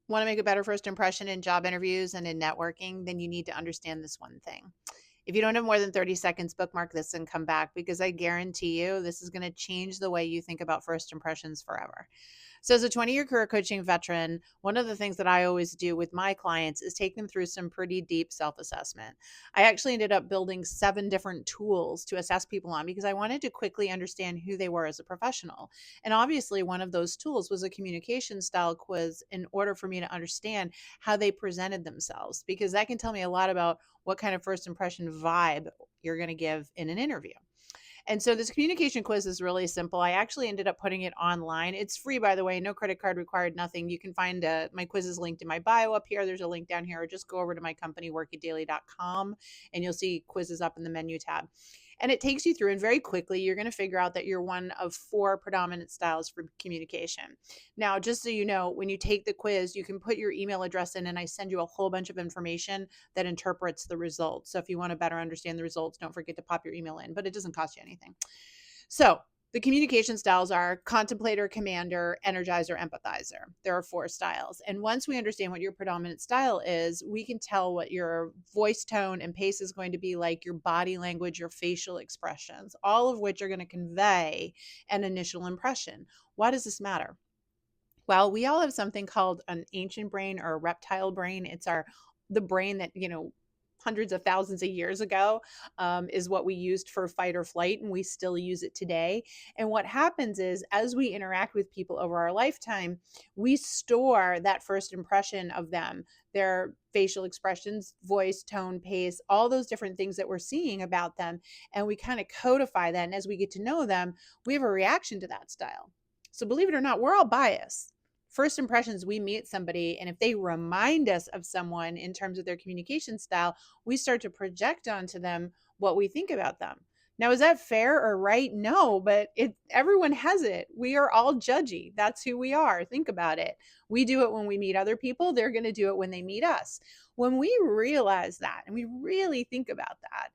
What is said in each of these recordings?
Want to make a better first impression in job interviews and in networking, then you need to understand this one thing. If you don't have more than 30 seconds, bookmark this and come back because I guarantee you this is going to change the way you think about first impressions forever. So, as a 20-year career coaching veteran, one of the things that I always do with my clients is take them through some pretty deep self assessment. I actually ended up building 7 different tools to assess people on because I wanted to quickly understand who they were as a professional. And obviously, one of those tools was a communication style quiz in order for me to understand how they presented themselves, because that can tell me a lot about what kind of first impression vibe you're going to give in an interview. And so this communication quiz is really simple. I actually ended up putting it online. It's free, by the way, no credit card required, nothing. You can find my quiz is linked in my bio up here. There's a link down here, or just go over to my company, workitdaily.com, and you'll see quizzes up in the menu tab. And it takes you through, and very quickly, you're going to figure out that you're one of 4 predominant styles for communication. Now, just so you know, when you take the quiz, you can put your email address in, and I send you a whole bunch of information that interprets the results. So if you want to better understand the results, don't forget to pop your email in, but it doesn't cost you anything. So the communication styles are contemplator, commander, energizer, empathizer. There are 4 styles. And once we understand what your predominant style is, we can tell what your voice tone and pace is going to be like, your body language, your facial expressions, all of which are going to convey an initial impression. Why does this matter? Well, we all have something called an ancient brain or a reptile brain. It's the brain that, hundreds of thousands of years ago, is what we used for fight or flight, and we still use it today. And what happens is, as we interact with people over our lifetime, we store that first impression of them, their facial expressions, voice, tone, pace, all those different things that we're seeing about them, and we kind of codify that. And as we get to know them, we have a reaction to that style. So believe it or not, we're all biased. First impressions, we meet somebody, and if they remind us of someone in terms of their communication style, we start to project onto them what we think about them. Now, is that fair or right? No, but everyone has it. We are all judgy. That's who we are. Think about it. We do it when we meet other people. They're going to do it when they meet us. When we realize that and we really think about that,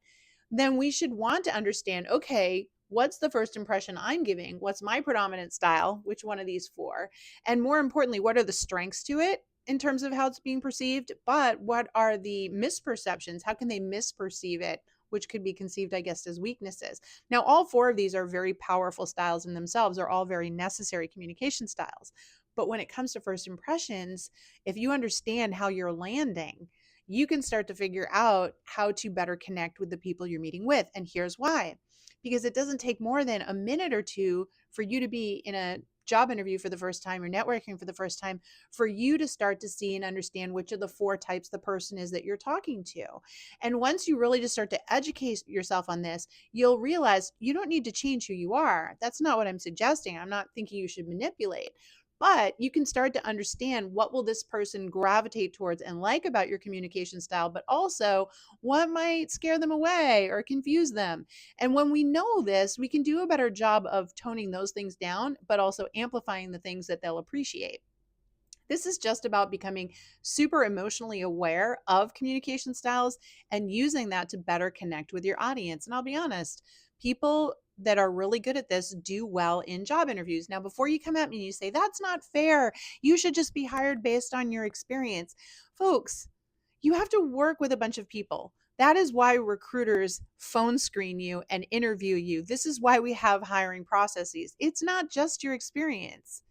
then we should want to understand, okay, what's the first impression I'm giving? What's my predominant style? Which one of these 4? And more importantly, what are the strengths to it in terms of how it's being perceived? But what are the misperceptions? How can they misperceive it? Which could be conceived, I guess, as weaknesses. Now, all 4 of these are very powerful styles in themselves. They're all very necessary communication styles. But when it comes to first impressions, if you understand how you're landing, you can start to figure out how to better connect with the people you're meeting with. And here's why: because it doesn't take more than a minute or two for you to be in a job interview for the first time or networking for the first time, for you to start to see and understand which of the 4 types the person is that you're talking to. And once you really just start to educate yourself on this, you'll realize you don't need to change who you are. That's not what I'm suggesting. I'm not thinking you should manipulate, but you can start to understand what will this person gravitate towards and like about your communication style, but also what might scare them away or confuse them. And when we know this, we can do a better job of toning those things down, but also amplifying the things that they'll appreciate. This is just about becoming super emotionally aware of communication styles and using that to better connect with your audience. And I'll be honest, people that are really good at this do well in job interviews. Now, before you come at me and you say, that's not fair, you should just be hired based on your experience. Folks, you have to work with a bunch of people. That is why recruiters phone screen you and interview you. This is why we have hiring processes. It's not just your experience.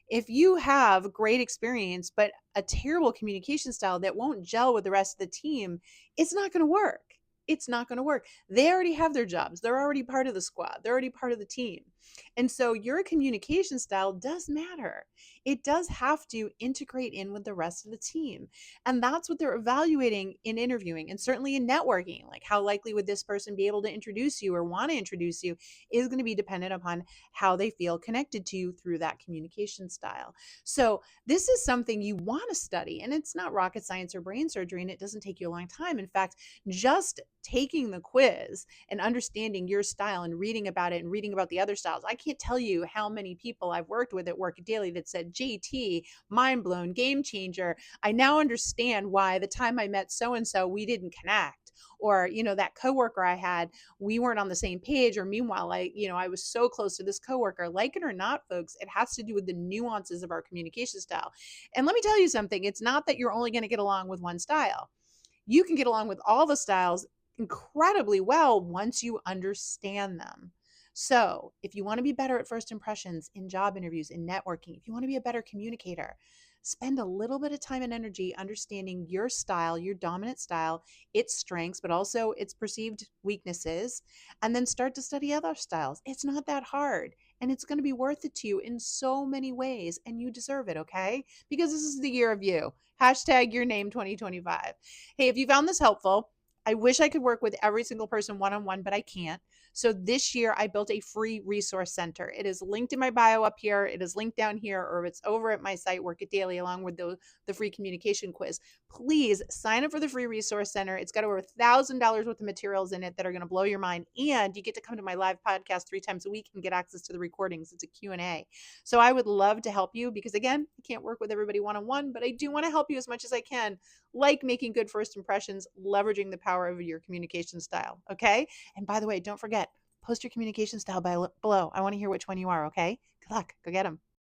If you have great experience, but a terrible communication style that won't gel with the rest of the team, it's not going to work. It's not going to work. They already have their jobs. They're already part of the squad. They're already part of the team. And so your communication style does matter. It does have to integrate in with the rest of the team. And that's what they're evaluating in interviewing, and certainly in networking. Like, how likely would this person be able to introduce you or want to introduce you is going to be dependent upon how they feel connected to you through that communication style. So this is something you want to study, and it's not rocket science or brain surgery, and it doesn't take you a long time. In fact, just taking the quiz and understanding your style and reading about it and reading about the other styles. I can't tell you how many people I've worked with at Work Daily that said, JT, mind blown, game changer. I now understand why the time I met so and so, we didn't connect. Or, that coworker I had, we weren't on the same page. Or meanwhile, I was so close to this coworker. Like it or not, folks, it has to do with the nuances of our communication style. And let me tell you something, it's not that you're only going to get along with one style. You can get along with all the styles incredibly well once you understand them. So, if you want to be better at first impressions in job interviews, in networking, if you want to be a better communicator, spend a little bit of time and energy understanding your style, your dominant style, its strengths, but also its perceived weaknesses, and then start to study other styles. It's not that hard, and it's going to be worth it to you in so many ways, and you deserve it, okay? Because this is the year of you. Hashtag your name 2025. Hey, if you found this helpful, I wish I could work with every single person one-on-one, but I can't. So this year I built a free resource center. It is linked in my bio up here. It is linked down here, or it's over at my site, Work It Daily, along with the free communication quiz. Please sign up for the free resource center. It's got over $1,000 worth of materials in it that are going to blow your mind. And you get to come to my live podcast 3 times a week and get access to the recordings. It's a Q&A. So I would love to help you because, again, I can't work with everybody one-on-one, but I do want to help you as much as I can, like making good first impressions, leveraging the power of your communication style. Okay. And by the way, don't forget, post your communication style below. I want to hear which one you are. Okay. Good luck. Go get them.